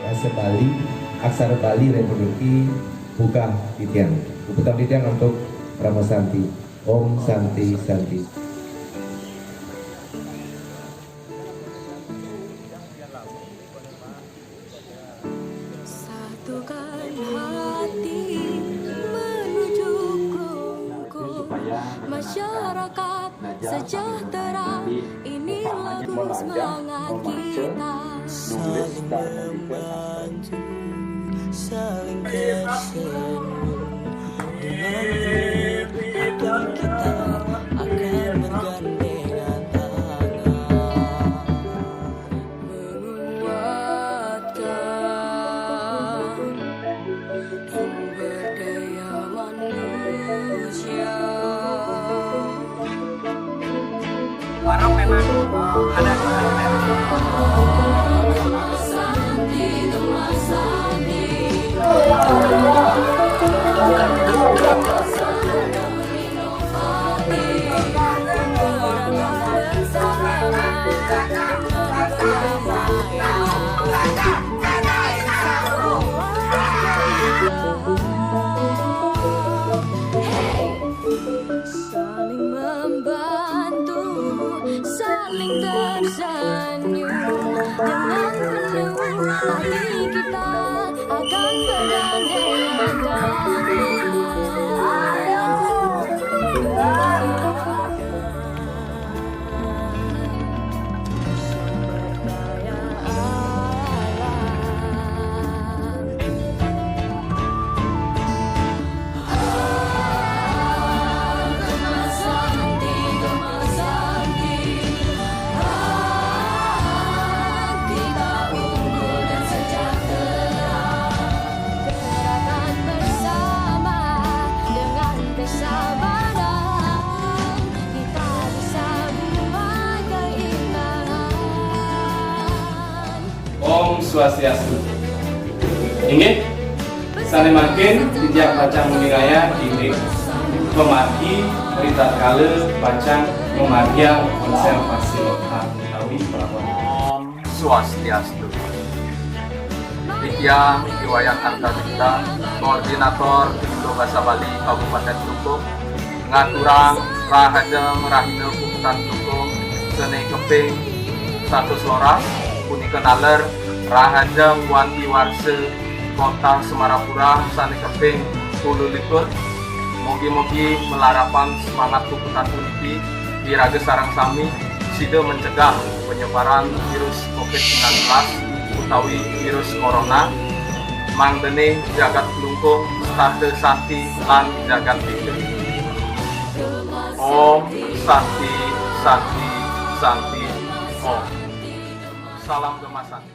bahasa Bali, aksara Bali Republiki Buka Titian. Keputusan Titian untuk Rama Santi. Om Santi Santi. Satukan hati menuju kongko masyarakat sejahtera. Ini lagu semangat kita. Saling membantu, saling tersenyum. Dengan hati kita akan bergandengan tangan, Menguatkan sumber daya manusia. Barang memang ada di Santi, Gemas Santi. Saling membantu, saling tersenyum. Dengan penuh hati kita akan bergandengan tangan. Om Swastiastu. Inggih, salemaken dijak bacang wilayah ini pemargi berita kala bacang memargia konservasi lokal utawi Pelabuhan. Om Swastiastu. Ditya Iwayan Antarita, Koordinator Indo Basa Bali Kabupaten Klungkung, ngaturang Rahadeng Rahina Puputan Klungkung, Sene Keping, Status Loras, punika naler Rahadeng Wanti Warse Kota Semarapura Sane Keping Hulu Likur. Mugi-mugi melarapan semangat puputan puniki wirage sarang sami sida mencegah penyebaran virus COVID-19 utawi virus corona. Mangdene jagat Klungkung starte santi lan jagat tiga. Om Santi Santi Santi Om. Salam Gemasan.